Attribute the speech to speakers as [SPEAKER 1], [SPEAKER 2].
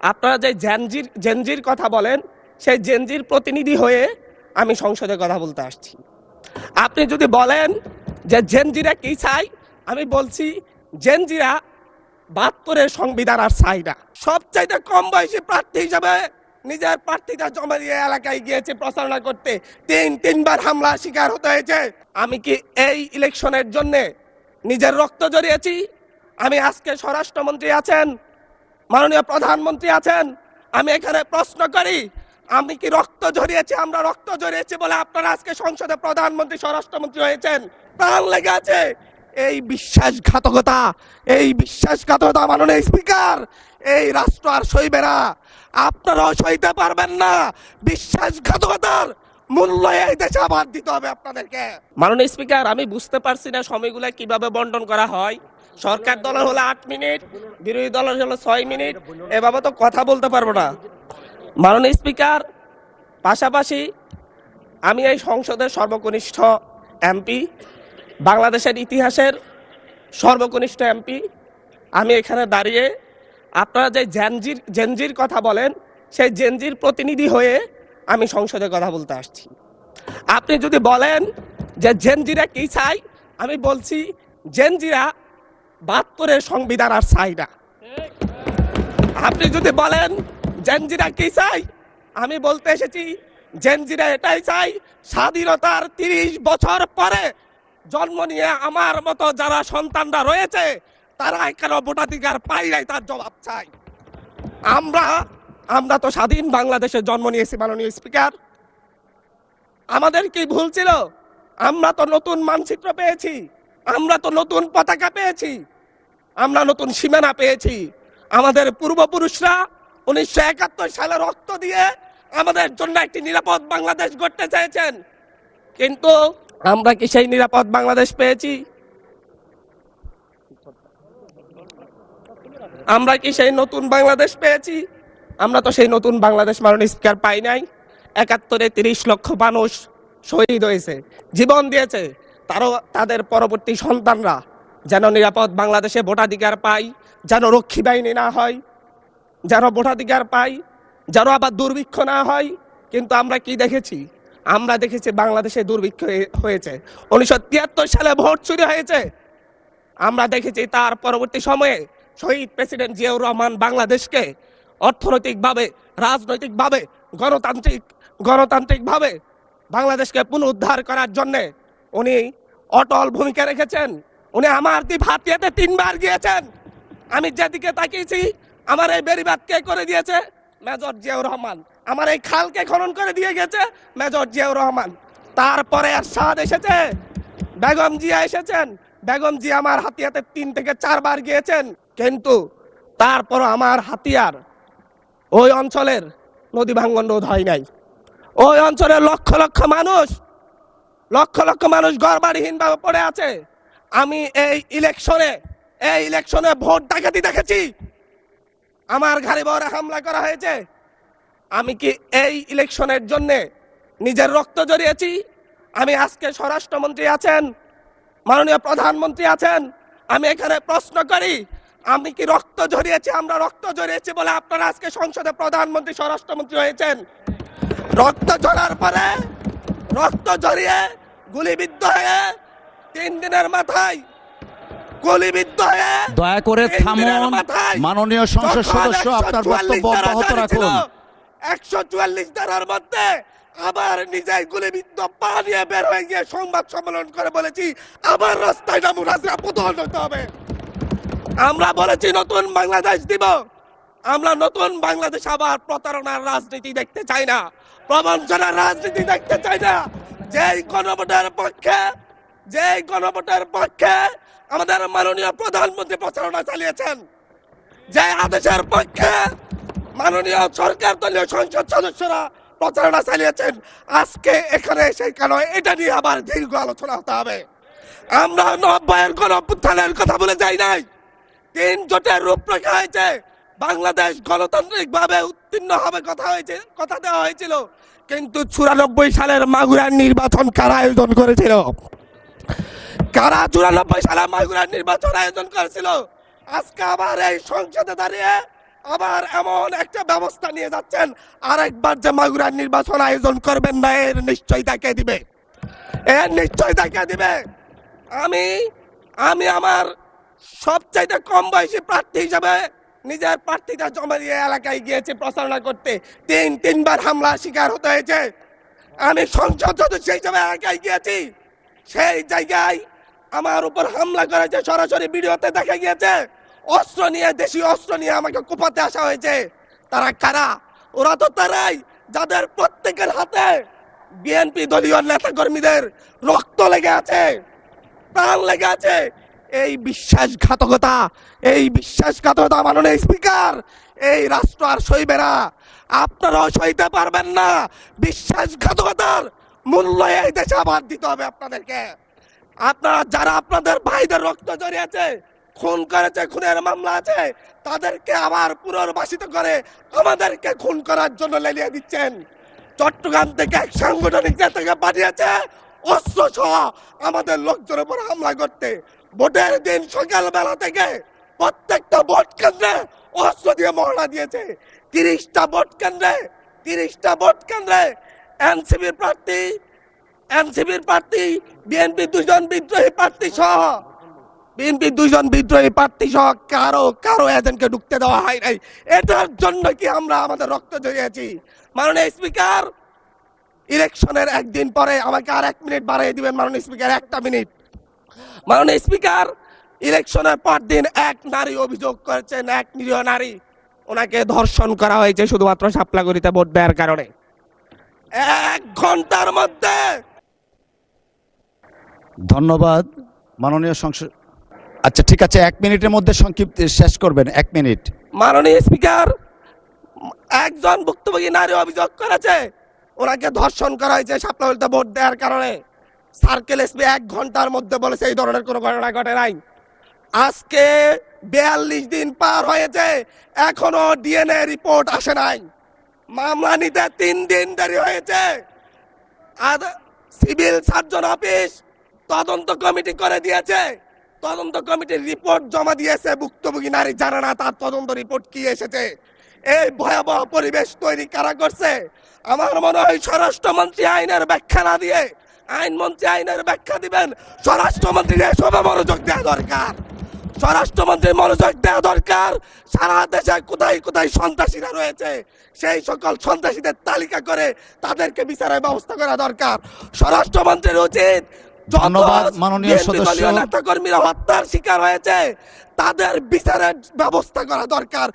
[SPEAKER 1] আপনারা যে জেনজির কথা বলেন, সেই জেনজির প্রতিনিধি হয়ে আমি সংসদে কথা বলতে আসছি। আপনি যদি বলেন যে জেনজিরা কি চাই, আমি বলছি জেনজিরা ৭২-এর সংবিধান আর চাই না। সবচাইতে কম বয়সী প্রার্থী হিসাবে নিজের প্রার্থীটা জমা দিয়ে এলাকায় গিয়েছে প্রচারণা করতে, তিনবার হামলা শিকার হতে হয়েছে। আমি কি এই ইলেকশনের জন্য নিজের রক্ত জড়িয়েছি? আমি আজকে স্বরাষ্ট্রমন্ত্রী আছেন, মাননীয় প্রধানমন্ত্রী আছেন, আমি এখানে প্রশ্ন করি, আমি কি রক্ত ঝরিয়েছি? আমরা রক্ত ঝরিয়েছি বলে আপনারা আজকে সংসদে প্রধানমন্ত্রী স্বরাষ্ট্রমন্ত্রী হয়েছেন। প্রাণ লেগে আছে এই বিশ্বাসঘাতকতা মাননীয় স্পিকার, এই রাষ্ট্র আর সইবে না, আপনারাও সইতে পারবেন না। বিশ্বাসঘাতকতার মূল্য এই দেশে আবার দিতে হবে আপনাদেরকে। মাননীয় স্পিকার, আমি বুঝতে পারছি না সময়গুলো কিভাবে বন্টন করা হয়। সরকার দলের হলো 8 মিনিট, বিরোধী দলের হলো 6 মিনিট, এভাবে তো কথা বলতে পারবো না। মাননীয় স্পিকার, পাশাপাশি আমি এই সংসদের সর্বকনিষ্ঠ এমপি, বাংলাদেশের ইতিহাসের সর্বকনিষ্ঠ এমপি। আমি এখানে দাঁড়িয়ে আপনারা যে জেনজির কথা বলেন, সেই জেনজির প্রতিনিধি হয়ে আমি সংসদে কথা বলতে আসছি। আপনি যদি বলেন যে জেনজিরা কি চাই, আমি বলছি জেনজিরা ৭২-এর সংবিধান আর চাই না। আপনি যদি বলেন জেনজিরা কি চাই, আমি বলতে এসেছি জেনজিরা এটাই চাই, স্বাধীনতার ৩০ বছর পরে জন্ম নিয়ে আমার মতো যারা সন্তানরা রয়েছে তারা কেন ভোটাধিকার পাই নাই, তার জবাব চাই। আমরা তো স্বাধীন বাংলাদেশে জন্ম নিয়েছি মাননীয় স্পিকার। আমাদের কি ভুল ছিল? আমরা তো নতুন মানচিত্র পেয়েছি, আমরা তো নতুন পতাকা পেয়েছি, আমরা নতুন সীমানা পেয়েছি। আমাদের পূর্বপুরুষরা 1971 সালে রক্ত দিয়ে আমাদের জন্য একটি নিরাপদ বাংলাদেশ গড়তে চেয়েছেন, কিন্তু আমরা কি সেই নিরাপদ বাংলাদেশ পেয়েছি? আমরা কি সেই নতুন বাংলাদেশ পেয়েছি? আমরা তো সেই নতুন বাংলাদেশ মাননীয় স্পিকার পাই নাই। 71-এ 30 লক্ষ মানুষ শহীদ হয়েছে, জীবন দিয়েছে, তাদের পরবর্তী সন্তানরা যেন নিরাপদ বাংলাদেশে ভোটাধিকার পায়, যেন রক্ষী বাহিনী না হয়, যেন ভোটাধিকার পায়, যেন আবার দুর্ভিক্ষ না হয়। কিন্তু আমরা কি দেখেছি? আমরা দেখেছি বাংলাদেশে দুর্ভিক্ষ হয়েছে। 1973 সালে ভোট চুরি হয়েছে। আমরা দেখেছি তার পরবর্তী সময়ে শহীদ প্রেসিডেন্ট জিয়াউর রহমান বাংলাদেশকে অর্থনৈতিকভাবে, রাজনৈতিকভাবে, গণতান্ত্রিকভাবে বাংলাদেশকে পুনরুদ্ধার করার জন্যে উনি অটল ভূমিকা রেখেছেন। উনি আমার দ্বীপ হাতিয়াতে 3বার গিয়েছেন। আমি যেদিকে তাকিয়েছি, আমার এই বেড়িবাঁধ কে করে দিয়েছে? মেজর জিয়াউর রহমান। আমার এই খালকে খনন করে দিয়ে গেছে মেজর জিয়াউর রহমান। তারপরে এরশাদ এসেছে, বেগম জিয়া এসেছেন। বেগম জিয়া আমার হাতিয়াতে 3 থেকে 4 বার গিয়েছেন, কিন্তু তারপর আমার হাতিয়ার ওই অঞ্চলের নদী ভাঙ্গন রোধ হয় নাই। ওই অঞ্চলের লক্ষ লক্ষ মানুষ ঘরবাড়িহীন ভাবে পড়ে আছে। আমি এই ইলেকশনে ভোট ডাকাতি দেখেছি, আমার ঘরে বড় হামলা করা হয়েছে। আমি কি এই ইলেকশনের জন্য নিজের রক্ত জড়িয়েছি? আমি আজকে স্বরাষ্ট্রমন্ত্রী আছেন, মাননীয় প্রধানমন্ত্রী আছেন, আমি এখানে প্রশ্ন করি, আমি কি রক্ত ঝরিয়েছি? আমরা রক্ত ঝরিয়েছি বলে আপনারা আজকে সংসদে প্রধানমন্ত্রী স্বরাষ্ট্রমন্ত্রী হয়েছেন। রক্ত ঝরার পরে, রক্ত ঝরিয়ে গুলিবিদ্ধ হয়ে 3 দিনের মাথায় গুলিবিদ্ধ হয়ে,
[SPEAKER 2] দয়া করে থামুন মাননীয় সংসদ সদস্য, আপনার বক্তব্য অব্যাহত রাখুন।
[SPEAKER 1] 144 ধারার মধ্যে আবার নিজেই গুলিবিদ্ধ পা নিয়ে বের হয়ে গিয়ে সংবাদ সম্মেলন করে বলেছি আবার রাস্তায় নামুন, আজকে পতন হতে হবে। আমরা বলেছি নতুন বাংলাদেশ দিব। আমরা নতুন বাংলাদেশ আবার প্রতারণার রাজনীতি দেখতে চাই না, প্রবঞ্চনার রাজনীতি দেখতে চাই না। যেই গণভোটের পক্ষে আমাদের মাননীয় প্রধানমন্ত্রী প্রচারণা চালিয়েছেন, যে আদেশের পক্ষে মাননীয় সরকার দলীয় সংসদ সদস্যরা প্রচারণা চালিয়েছেন, আজকে এখানে সেই কারণে এটা নিয়ে আবার দীর্ঘ আলোচনা হতে হবে। আমরা 90-এর গণঅভ্যুত্থানের কথা বলে যাই নাই। 3 জোটের রূপরেখা হয়েছে, বাংলাদেশ গণতান্ত্রিক ভাবে উত্তীর্ণ হবে কথা দেওয়া হয়েছিল, কিন্তু 94 সালের মাগুরার নির্বাচন কারা আয়োজন করেছিল? কারা 94 সালে মাগুরার নির্বাচন আয়োজন করেছিল? আজকে আবার এই সংসদে দাঁড়িয়ে আবার এমন একটা ব্যবস্থা নিয়ে যাচ্ছেন আরেকবার যে মাগুরার নির্বাচন আয়োজন করবেন না, এর নিশ্চয়তা কে দিবে? এর নিশ্চয়তা কে দিবে? আমি আমি আমার সবচাইতে কম বয়সী প্রার্থী হিসাবে নিজের প্রার্থীটা জমা দিয়ে এলাকায় গিয়েছি প্রচারণা করতে। তিনবার হামলা শিকার হতে হয়েছে। আমি সংসদ সদস্য হিসাবে এলাকায় গিয়েছি, সেই জায়গায় আমার উপর হামলা করেছে, সরাসরি ভিডিওতে দেখা গিয়েছে। অস্ত্র নিয়ে, দেশীয় অস্ত্র নিয়ে আমাকে কোপাতে আসা হয়েছে। তারা কারা? ওরা তো তারাই যাদের প্রত্যেকের হাতে বিএনপি দলীয় নেতা কর্মীদের রক্ত লেগে আছে, প্রাণ লেগে আছে। এই বিশ্বাসঘাতকতা মাননীয় স্পিকার, এই রাষ্ট্র আর সইবে না। আপনারাও সইতে পারবেন না। বিশ্বাসঘাতকতার মূল্য এই দেশে আবার দিতে হবে আপনাদেরকে। আপনারা যারা আপনাদের ভাইদের রক্ত জড়িয়েছে, খুন করেছে, খুনের মামলা আছে, তাদেরকে আবার পুনর্বাসিত করে আমাদেরকে খুন করার জন্য লেলিয়ে দিচ্ছেন। চট্টগ্রাম থেকে এক সাংগঠনিক নেতাকে পাঠিয়েছে অস্ত্র সহ আমাদের লোকজনের উপর হামলা করতে। ভোটের দিন সকালবেলা থেকে প্রত্যেকটা ভোট কেন্দ্রে অস্ত্র দিয়ে মহড়া দিয়েছে। 30টা ভোট কেন্দ্রে এনসিপির প্রার্থী, বিএনপি দুজন বিদ্রোহী প্রার্থী সহ কারো এজেন্টকে ঢুকতে দেওয়া হয় নাই। এটার জন্য কি আমরা আমাদের রক্ত জড়িয়েছি? মাননীয় স্পিকার, ইলেকশনের একদিন পরে আমাকে আর 1 মিনিট বাড়িয়ে দিবেন মাননীয় স্পিকার, 1টা মিনিট। মাননীয় স্পিকার, ইলেকশনের পর দিন এক নারী অভিযোগ করেছেন, এক নিরীহ নারী, ওনাকে ধর্ষণ করা হয়েছে শুধুমাত্র শাপলাগড়িতে ভোট দেওয়ার কারণে। 1 ঘন্টার মধ্যে।
[SPEAKER 2] ধন্যবাদ মাননীয় সংসদ। আচ্ছা ঠিক আছে, 1 মিনিটের মধ্যে সংক্ষিপ্ত শেষ করবেন, 1 মিনিট।
[SPEAKER 1] মাননীয় স্পিকার, একজন ভুক্তভোগী নারী অভিযোগ করেছে ওনাকে ধর্ষণ করা হয়েছে শাপলাগড়িতে ভোট দেওয়ার কারণে। সার্কেল এসপি 1 ঘন্টার মধ্যে বলেছে এই ধরনের কোনো ঘটনা ঘটে নাই। আজকে 42 দিন পার হয়েছে, এখনো ডিএনএ রিপোর্ট আসে নাই। মামলা নিতে 3 দিন দেরি হয়েছে। সিভিল সার্জন অফিস তদন্ত কমিটি করে দিয়েছে, তদন্ত কমিটির রিপোর্ট জমা দিয়েছে। ভুক্তভোগী নারী জানে না তার তদন্ত রিপোর্ট কি এসেছে। এই ভয়াবহ পরিবেশ তৈরি কারা করছে? আমার মনে হয় স্বরাষ্ট্রমন্ত্রী আইনের ব্যাখ্যা না দিয়ে, আইনমন্ত্রী আইনের ব্যাখ্যা দিবেন, স্বরাষ্ট্রমন্ত্রীর এসবে মনোযোগ দেওয়া দরকার। স্বরাষ্ট্রমন্ত্রীর মনোযোগ দেওয়া দরকার। সারা দেশে কোথায় কোথায় সন্ত্রাসীরা রয়েছে, সেই সকল সন্ত্রাসীদের তালিকা করে তাদেরকে বিচারের ব্যবস্থা করা দরকার। স্বরাষ্ট্রমন্ত্রীর উচিত
[SPEAKER 2] ধন্যবাদ মাননীয় সদস্য।
[SPEAKER 1] নেতা কর্মীরা হত্যার শিকার হয়েছে তাদের বিচারের ব্যবস্থা করা দরকার।